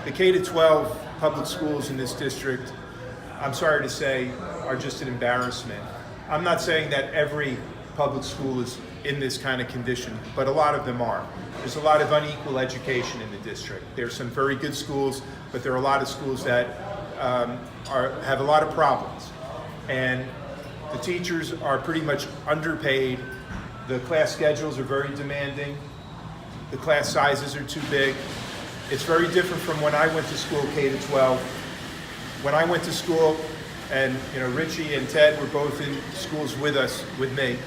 The K-12 public schools in this district, I'm sorry to say, are just an embarrassment. I'm not saying that every public school is in this kind of condition, but a lot of them are. There's a lot of unequal education in the district. There's some very good schools, but there are a lot of schools that have a lot of problems. And the teachers are pretty much underpaid. The class schedules are very demanding. The class sizes are too big. It's very different from when I went to school, K-12. When I went to school, and Richie and Ted were both in schools with me,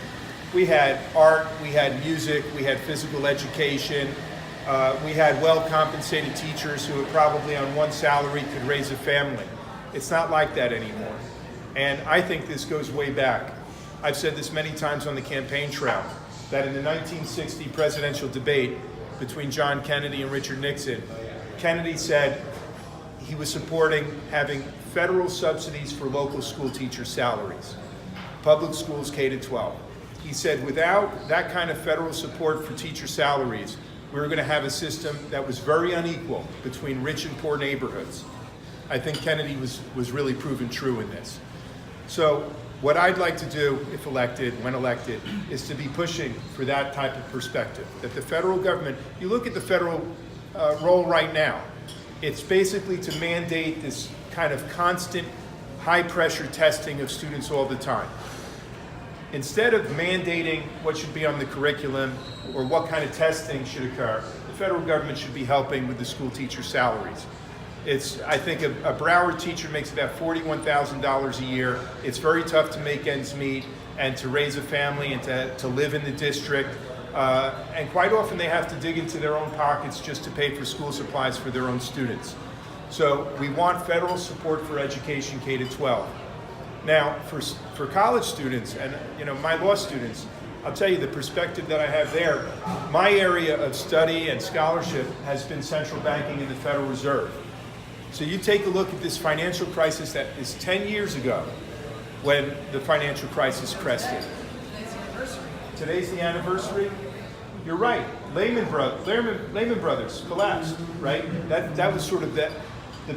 we had art, we had music, we had physical education, we had well-compensated teachers who probably on one salary could raise a family. It's not like that anymore. And I think this goes way back. I've said this many times on the campaign trail, that in the 1960 presidential debate between John Kennedy and Richard Nixon, Kennedy said he was supporting having federal subsidies for local school teacher salaries, public schools K-12. He said without that kind of federal support for teacher salaries, we were going to have a system that was very unequal between rich and poor neighborhoods. I think Kennedy was really proven true in this. So what I'd like to do, if elected, when elected, is to be pushing for that type of perspective, that the federal government, you look at the federal role right now, it's basically to mandate this kind of constant high-pressure testing of students all the time. Instead of mandating what should be on the curriculum or what kind of testing should occur, the federal government should be helping with the school teacher salaries. I think a Broward teacher makes about $41,000 a year. It's very tough to make ends meet and to raise a family and to live in the district. And quite often they have to dig into their own pockets just to pay for school supplies for their own students. So we want federal support for education K-12. Now, for college students and my law students, I'll tell you the perspective that I have there. My area of study and scholarship has been central banking and the Federal Reserve. So you take a look at this financial crisis that is 10 years ago when the financial crisis crested. Today's the anniversary. You're right. Lehman Brothers collapsed, right? That was sort of the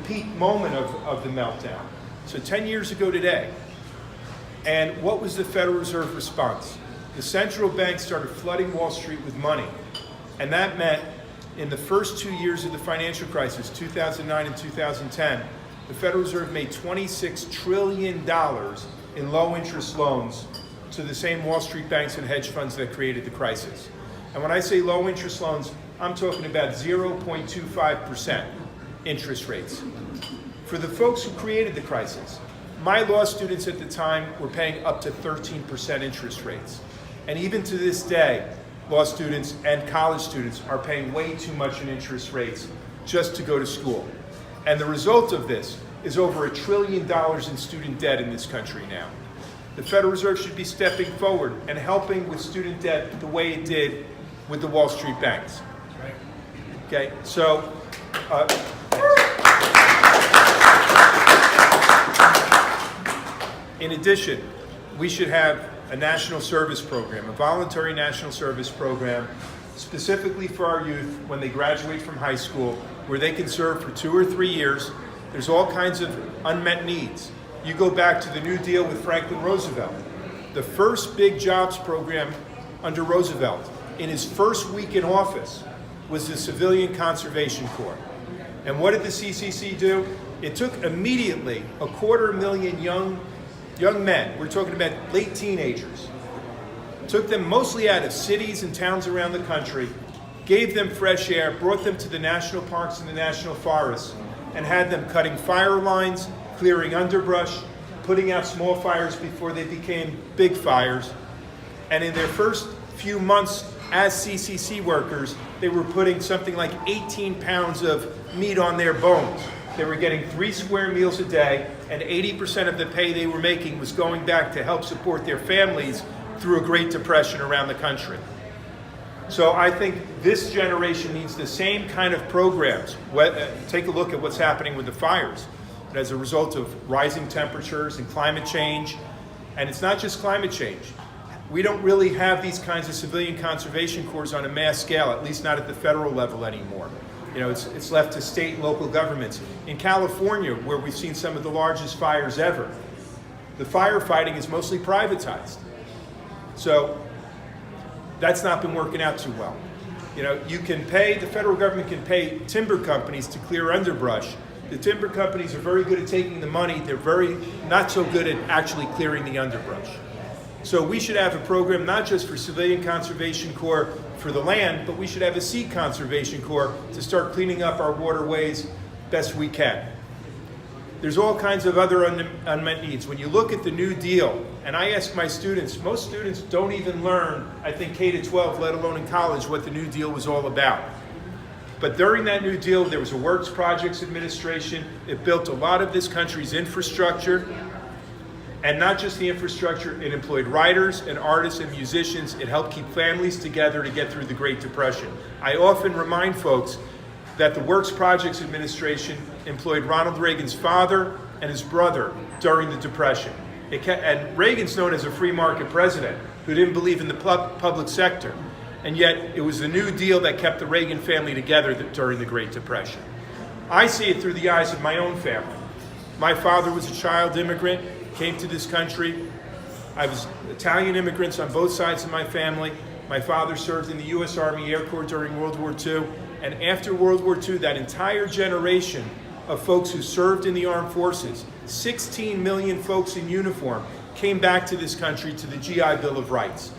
peak moment of the meltdown. So 10 years ago today. And what was the Federal Reserve response? The central bank started flooding Wall Street with money. And that meant in the first 2 years of the financial crisis, 2009 and 2010, the Federal Reserve made $26 trillion in low-interest loans to the same Wall Street banks and hedge funds that created the crisis. And when I say low-interest loans, I'm talking about 0.25% interest rates. For the folks who created the crisis, my law students at the time were paying up to 13% interest rates. And even to this day, law students and college students are paying way too much in interest rates just to go to school. And the result of this is over $1 trillion in student debt in this country now. The Federal Reserve should be stepping forward and helping with student debt the way it did with the Wall Street banks. Okay, so in addition, we should have a national service program, a voluntary national service program, specifically for our youth when they graduate from high school, where they can serve for 2 or 3 years. There's all kinds of unmet needs. You go back to the New Deal with Franklin Roosevelt. The first big jobs program under Roosevelt, in his first week in office, was the Civilian Conservation Corps. And what did the CCC do? It took immediately 250,000 young men, we're talking about late teenagers, took them mostly out of cities and towns around the country, gave them fresh air, brought them to the national parks and the national forests, and had them cutting fire lines, clearing underbrush, putting out small fires before they became big fires. And in their first few months as CCC workers, they were putting something like 18 pounds of meat on their bones. They were getting 3 square meals a day, and 80% of the pay they were making was going back to help support their families through a Great Depression around the country. So I think this generation needs the same kind of programs. Take a look at what's happening with the fires. As a result of rising temperatures and climate change, and it's not just climate change. We don't really have these kinds of civilian conservation corps on a mass scale, at least not at the federal level anymore. It's left to state and local governments. In California, where we've seen some of the largest fires ever, the firefighting is mostly privatized. So that's not been working out too well. The federal government can pay timber companies to clear underbrush. The timber companies are very good at taking the money. They're very not so good at actually clearing the underbrush. So we should have a program not just for Civilian Conservation Corps for the land, but we should have a Sea Conservation Corps to start cleaning up our waterways best we can. There's all kinds of other unmet needs. When you look at the New Deal, and I ask my students, most students don't even learn, I think K to 12, let alone in college, what the New Deal was all about. But during that New Deal, there was a Works Projects Administration. It built a lot of this country's infrastructure. And not just the infrastructure, it employed writers and artists and musicians. It helped keep families together to get through the Great Depression. I often remind folks that the Works Projects Administration employed Ronald Reagan's father and his brother during the Depression. And Reagan's known as a free market president who didn't believe in the public sector. And yet it was the New Deal that kept the Reagan family together during the Great Depression. I see it through the eyes of my own family. My father was a child immigrant, came to this country. I was Italian immigrants on both sides of my family. My father served in the U.S. Army Air Corps during World War II. And after World War II, that entire generation of folks who served in the armed forces, 16 million folks in uniform, came back to this country to the GI Bill of Rights.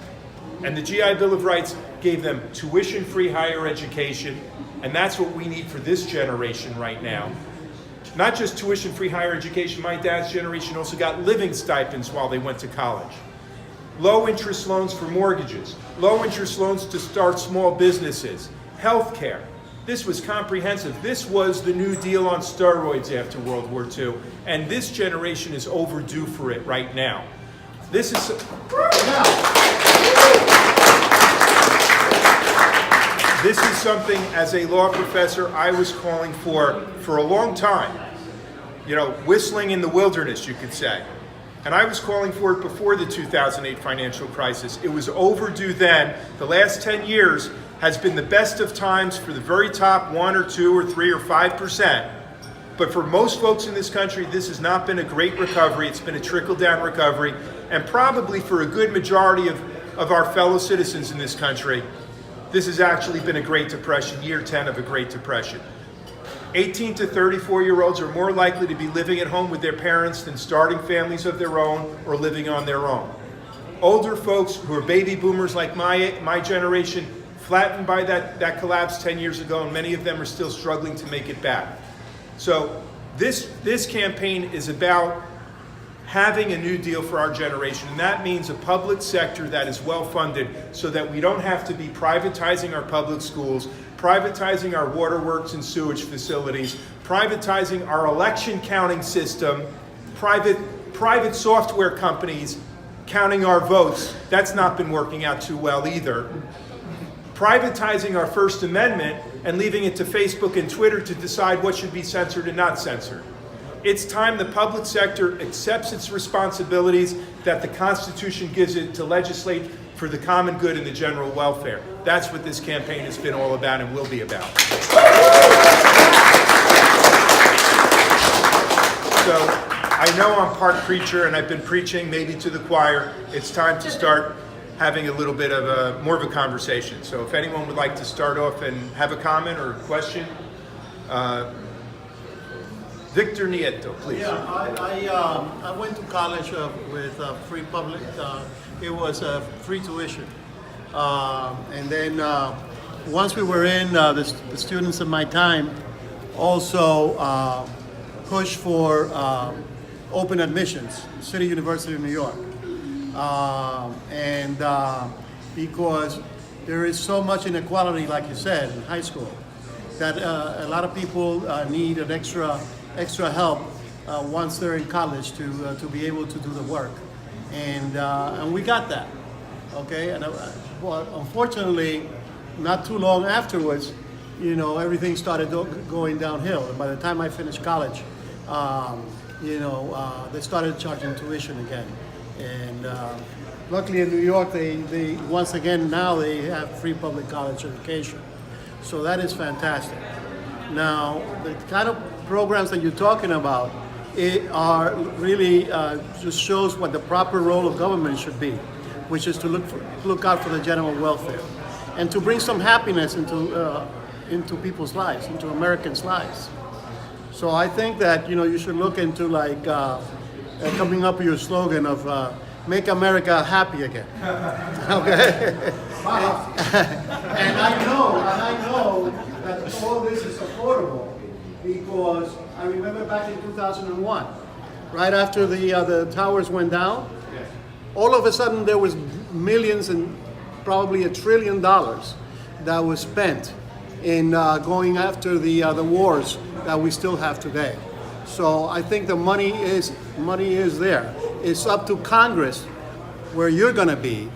And the GI Bill of Rights gave them tuition-free higher education, and that's what we need for this generation right now. Not just tuition-free higher education, my dad's generation also got living stipends while they went to college. Low interest loans for mortgages, low interest loans to start small businesses, health care. This was comprehensive. This was the New Deal on steroids after World War II, and this generation is overdue for it right now. This is something, as a law professor, I was calling for a long time. Whistling in the wilderness, you could say. And I was calling for it before the 2008 financial crisis. It was overdue then. The last 10 years has been the best of times for the very top 1 or 2 or 3 or 5%. But for most folks in this country, this has not been a great recovery. It's been a trickle-down recovery. And probably for a good majority of our fellow citizens in this country, this has actually been a Great Depression, year 10 of a Great Depression. 18 to 34-year-olds are more likely to be living at home with their parents than starting families of their own or living on their own. Older folks who are baby boomers like my generation, flattened by that collapse 10 years ago, and many of them are still struggling to make it back. So this campaign is about having a new deal for our generation, and that means a public sector that is well funded so that we don't have to be privatizing our public schools, privatizing our waterworks and sewage facilities, privatizing our election counting system, private software companies counting our votes. That's not been working out too well either. Privatizing our First Amendment and leaving it to Facebook and Twitter to decide what should be censored and not censored. It's time the public sector accepts its responsibilities that the Constitution gives it to legislate for the common good and the general welfare. That's what this campaign has been all about and will be about. So I know I'm part preacher and I've been preaching maybe to the choir. It's time to start having a little bit of more of a conversation. So if anyone would like to start off and have a comment or a question, Victor Nieto, please. Yeah, I went to college with free public. It was free tuition, and then once we were in, the students of my time also pushed for open admissions, City University of New York, and because there is so much inequality, like you said, in high school, that a lot of people need an extra help once they're in college to be able to do the work, and we got that, okay. And well, unfortunately, not too long afterwards, everything started going downhill. And by the time I finished college, they started charging tuition again. And luckily in New York, they once again now they have free public college education, so that is fantastic. Now, the kind of programs that you're talking about are really just shows what the proper role of government should be, which is to look out for the general welfare and to bring some happiness into people's lives, into Americans' lives. So I think that you should look into coming up with your slogan of "Make America Happy Again." Okay. and I know that all this is affordable because I remember back in 2001, right after the towers went down, all of a sudden there was millions and probably $1 trillion that was spent in going after the wars that we still have today. So I think the money is there. It's up to Congress, where you're going to be,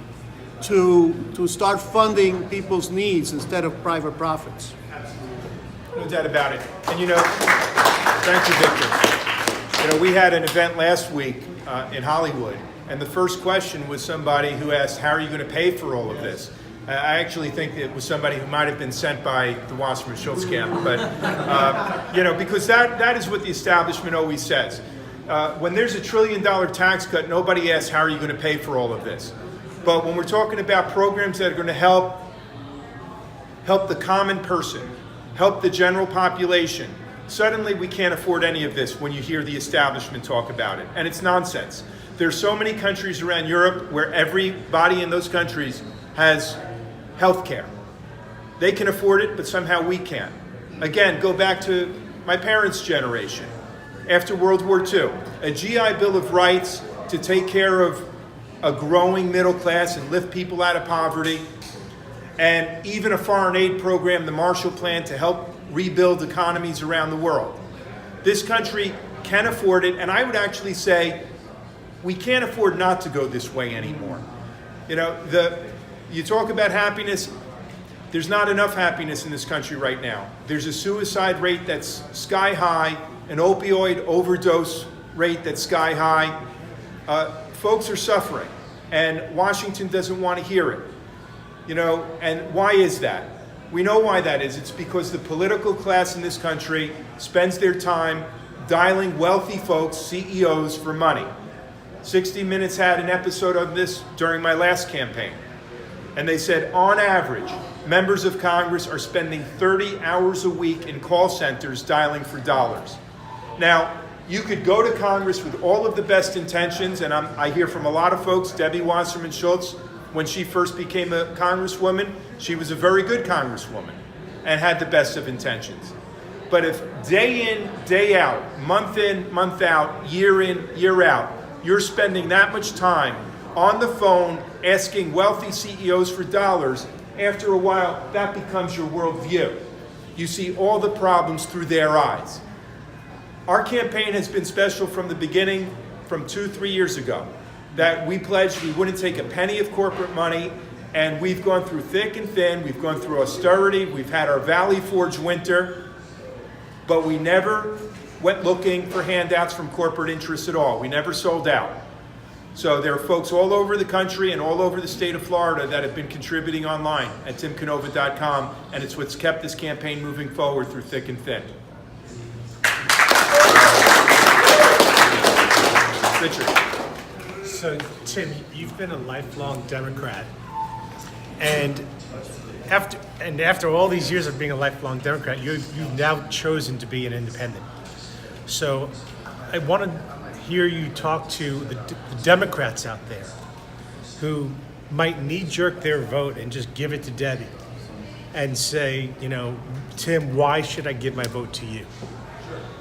to start funding people's needs instead of private profits. No doubt about it. And thank you, Victor. We had an event last week in Hollywood, and the first question was somebody who asked, how are you going to pay for all of this? I actually think it was somebody who might have been sent by the Wasserman Schultz camp, but because that is what the establishment always says. When there's $1 trillion tax cut, nobody asks, how are you going to pay for all of this? But when we're talking about programs that are going to help the common person, help the general population, suddenly we can't afford any of this when you hear the establishment talk about it. And it's nonsense. There's so many countries around Europe where everybody in those countries has health care. They can afford it, but somehow we can't. Again, go back to my parents' generation. After World War II, a GI Bill of Rights to take care of a growing middle class and lift people out of poverty, and even a foreign aid program, the Marshall Plan, to help rebuild economies around the world. This country can afford it, and I would actually say we can't afford not to go this way anymore. You talk about happiness, there's not enough happiness in this country right now. There's a suicide rate that's sky high, an opioid overdose rate that's sky high. Folks are suffering, and Washington doesn't want to hear it. And why is that? We know why that is. It's because the political class in this country spends their time dialing wealthy folks, CEOs, for money. 60 Minutes had an episode of this during my last campaign. And they said, on average, members of Congress are spending 30 hours a week in call centers dialing for dollars. Now, you could go to Congress with all of the best intentions, and I hear from a lot of folks, Debbie Wasserman Schultz, when she first became a congresswoman, she was a very good congresswoman and had the best of intentions. But if day in, day out, month in, month out, year in, year out, you're spending that much time on the phone asking wealthy CEOs for dollars, after a while, that becomes your worldview. You see all the problems through their eyes. Our campaign has been special from the beginning, from 2-3 years ago, that we pledged we wouldn't take a penny of corporate money, and we've gone through thick and thin, we've gone through austerity, we've had our Valley Forge winter, but we never went looking for handouts from corporate interests at all. We never sold out. So there are folks all over the country and all over the state of Florida that have been contributing online at timcanova.com, and it's what's kept this campaign moving forward through thick and thin. Richard. So, Tim, you've been a lifelong Democrat, and after all these years of being a lifelong Democrat, you've now chosen to be an independent. So, I want to hear you talk to the Democrats out there who might knee-jerk their vote and just give it to Debbie and say, Tim, why should I give my vote to you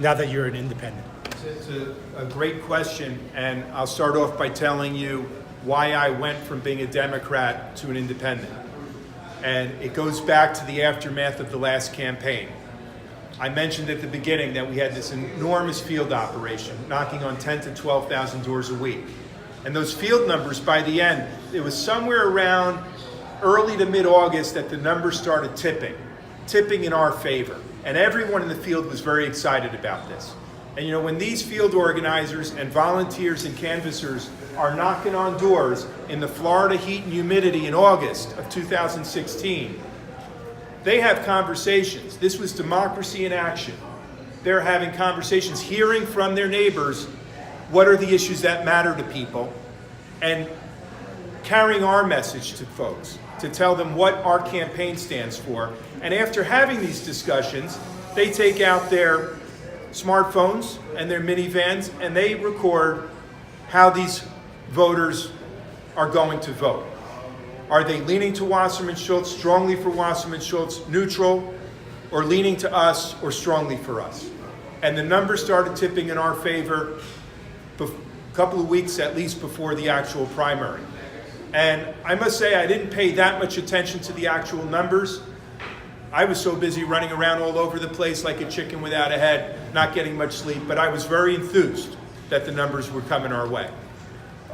now that you're an independent? It's a great question, and I'll start off by telling you why I went from being a Democrat to an independent. And it goes back to the aftermath of the last campaign. I mentioned at the beginning that we had this enormous field operation, knocking on 10,000 to 12,000 doors a week. And those field numbers, by the end, it was somewhere around early to mid-August that the numbers started tipping in our favor. And everyone in the field was very excited about this. And when these field organizers and volunteers and canvassers are knocking on doors in the Florida heat and humidity in August of 2016, They have conversations. This was democracy in action. They're having conversations, hearing from their neighbors what are the issues that matter to people, and carrying our message to folks to tell them what our campaign stands for. And after having these discussions, they take out their smartphones and their minivans and they record how these voters are going to vote. Are they leaning to Wasserman Schultz, strongly for Wasserman Schultz, neutral, or leaning to us, or strongly for us? And the numbers started tipping in our favor a couple of weeks at least before the actual primary. And I must say I didn't pay that much attention to the actual numbers. I was so busy running around all over the place like a chicken without a head, not getting much sleep, but I was very enthused that the numbers were coming our way.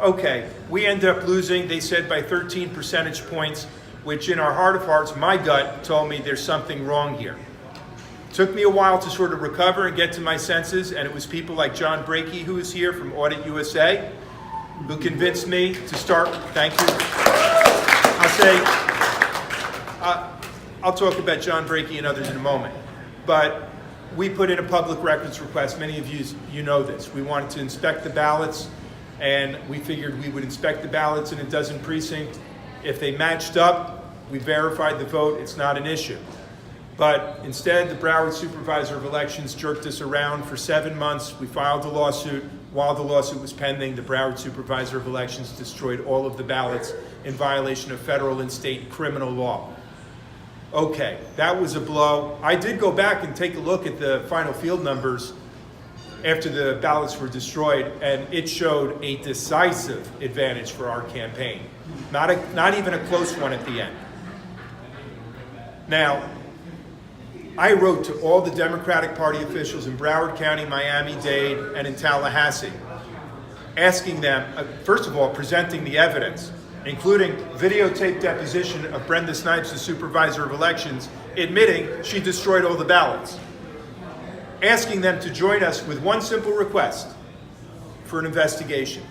Okay, we ended up losing, they said, by 13 percentage points, which in our heart of hearts, my gut told me there's something wrong here. Took me a while to sort of recover and get to my senses, and it was people like John Brakey, who is here from Audit USA, who convinced me to start. Thank you. I'll talk about John Brakey and others in a moment. But we put in a public records request. Many of you know this. We wanted to inspect the ballots, and we figured we would inspect the ballots in a dozen precincts. If they matched up, we verified the vote. It's not an issue. But instead, the Broward Supervisor of Elections jerked us around for 7 months. We filed a lawsuit. While the lawsuit was pending, the Broward Supervisor of Elections destroyed all of the ballots in violation of federal and state criminal law. Okay, that was a blow. I did go back and take a look at the final field numbers after the ballots were destroyed, and it showed a decisive advantage for our campaign. Not even a close one at the end. Now, I wrote to all the Democratic Party officials in Broward County, Miami-Dade, and in Tallahassee, asking them, first of all, presenting the evidence, including videotaped deposition of Brenda Snipes, the Supervisor of Elections, admitting she destroyed all the ballots, asking them to join us with one simple request for an investigation.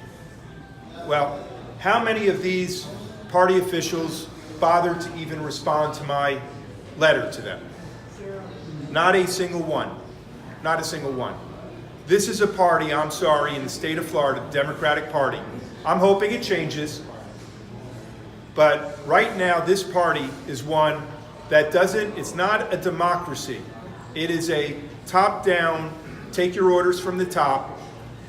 Well, how many of these party officials bothered to even respond to my letter to them? Not a single one. Not a single one. This is a party, I'm sorry, in the state of Florida, the Democratic Party. I'm hoping it changes, but right now this party is one that it's not a democracy. It is a top-down, take your orders from the top,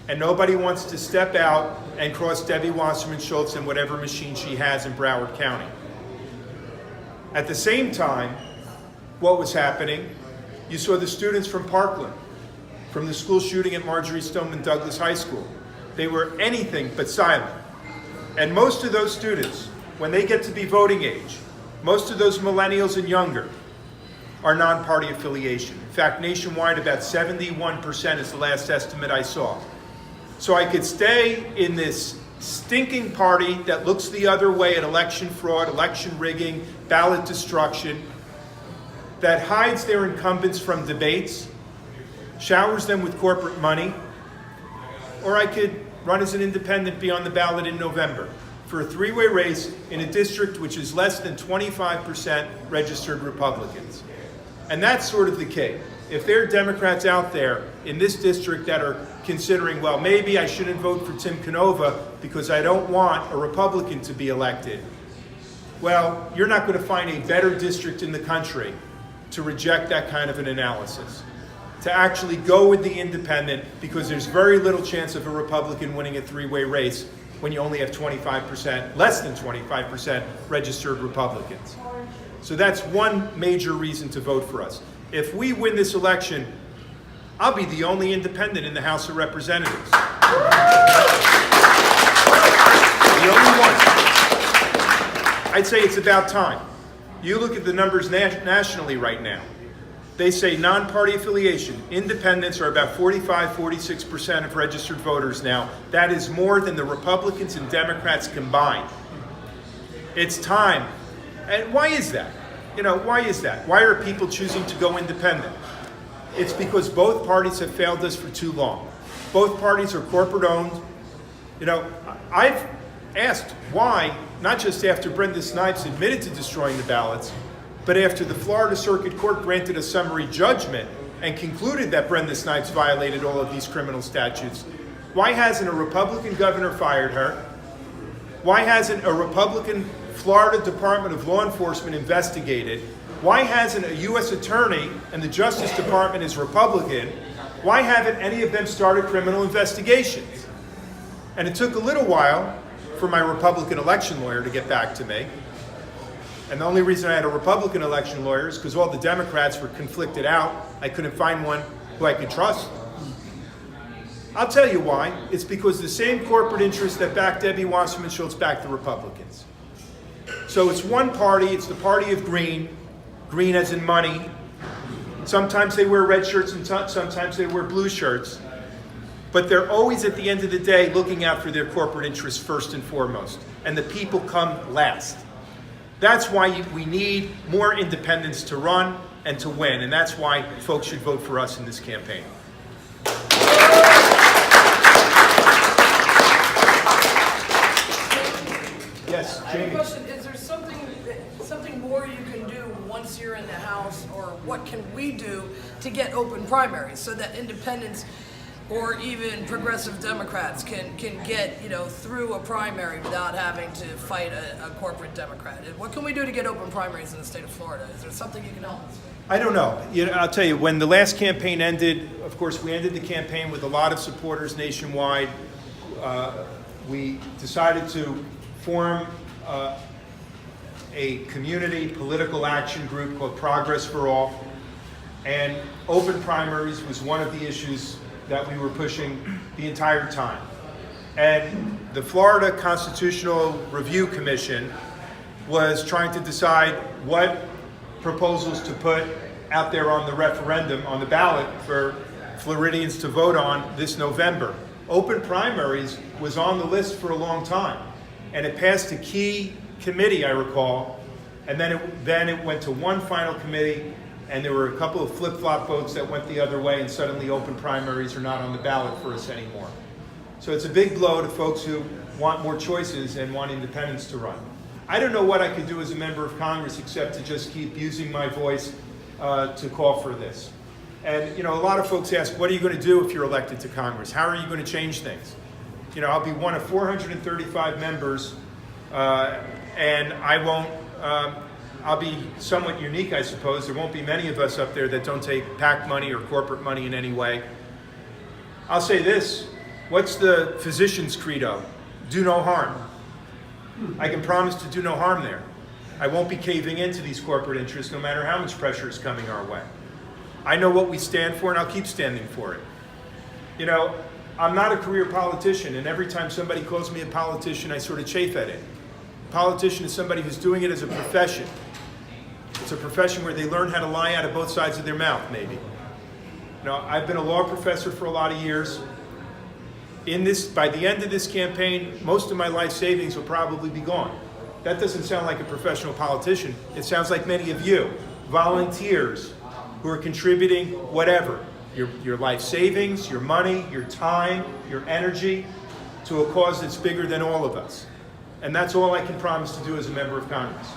and nobody wants to step out and cross Debbie Wasserman Schultz in whatever machine she has in Broward County. At the same time, what was happening, you saw the students from Parkland, from the school shooting at Marjorie Stoneman Douglas High School. They were anything but silent. And most of those students, when they get to be voting age, most of those millennials and younger are non-party affiliation. In fact, nationwide, about 71% is the last estimate I saw. So I could stay in this stinking party that looks the other way at election fraud, election rigging, ballot destruction, that hides their incumbents from debates, showers them with corporate money, or I could run as an independent, be on the ballot in November for a three-way race in a district which is less than 25% registered Republicans. And that's sort of the key. If there are Democrats out there in this district that are considering, well, maybe I shouldn't vote for Tim Canova because I don't want a Republican to be elected, well, you're not going to find a better district in the country to reject that kind of an analysis, to actually go with the independent, because there's very little chance of a Republican winning a three-way race when you only have 25%, less than 25% registered Republicans. So that's one major reason to vote for us. If we win this election, I'll be the only independent in the House of Representatives. The only one. I'd say it's about time. You look at the numbers nationally right now. They say non-party affiliation, independents are about 45-46% of registered voters now. That is more than the Republicans and Democrats combined. It's time. And why is that? Why is that? Why are people choosing to go independent? It's because both parties have failed us for too long. Both parties are corporate owned. I've asked why, not just after Brenda Snipes admitted to destroying the ballots, But after the Florida Circuit Court granted a summary judgment and concluded that Brenda Snipes violated all of these criminal statutes, why hasn't a Republican governor fired her? Why hasn't a Republican Florida Department of Law Enforcement investigated? Why hasn't a U.S. attorney, and the Justice Department is Republican, why haven't any of them started criminal investigations? And it took a little while for my Republican election lawyer to get back to me. And the only reason I had a Republican election lawyer is because all the Democrats were conflicted out. I couldn't find one who I could trust. I'll tell you why. It's because the same corporate interests that backed Debbie Wasserman Schultz backed the Republicans. So it's one party, it's the party of green, green as in money. Sometimes they wear red shirts and sometimes they wear blue shirts. But they're always at the end of the day looking out for their corporate interests first and foremost. And the people come last. That's why we need more independents to run and to win. And that's why folks should vote for us in this campaign. Yes, I have Jamie. a question. Is there something more you can do once you're in the House, or what can we do to get open primaries so that independents or even progressive Democrats can get, through a primary without having to fight a corporate Democrat? What can we do to get open primaries in the state of Florida? Is there something you can help us with? I don't know. I'll tell you, when the last campaign ended, of course, we ended the campaign with a lot of supporters nationwide. We decided to form a community political action group called Progress for All. And open primaries was one of the issues that we were pushing the entire time. And the Florida Constitutional Review Commission was trying to decide what proposals to put out there on the referendum, on the ballot for Floridians to vote on this November. Open primaries was on the list for a long time, and it passed a key committee, I recall, and then it went to one final committee, and there were a couple of flip-flop votes that went the other way, and suddenly open primaries are not on the ballot for us anymore. So it's a big blow to folks who want more choices and want independents to run. I don't know what I could do as a member of Congress except to just keep using my voice to call for this. And a lot of folks ask, what are you going to do if you're elected to Congress? How are you going to change things? I'll be one of 435 members, and I won't. I'll be somewhat unique, I suppose. There won't be many of us up there that don't take PAC money or corporate money in any way. I'll say this: what's the physician's credo? Do no harm. I can promise to do no harm there. I won't be caving into these corporate interests no matter how much pressure is coming our way. I know what we stand for, and I'll keep standing for it. I'm not a career politician, and every time somebody calls me a politician, I sort of chafe at it. A politician is somebody who's doing it as a profession. It's a profession where they learn how to lie out of both sides of their mouth, maybe. I've been a law professor for a lot of years. By the end of this campaign, most of my life savings will probably be gone. That doesn't sound like a professional politician. It sounds like many of you, volunteers who are contributing whatever, your life savings, your money, your time, your energy, to a cause that's bigger than all of us. And that's all I can promise to do as a member of Congress.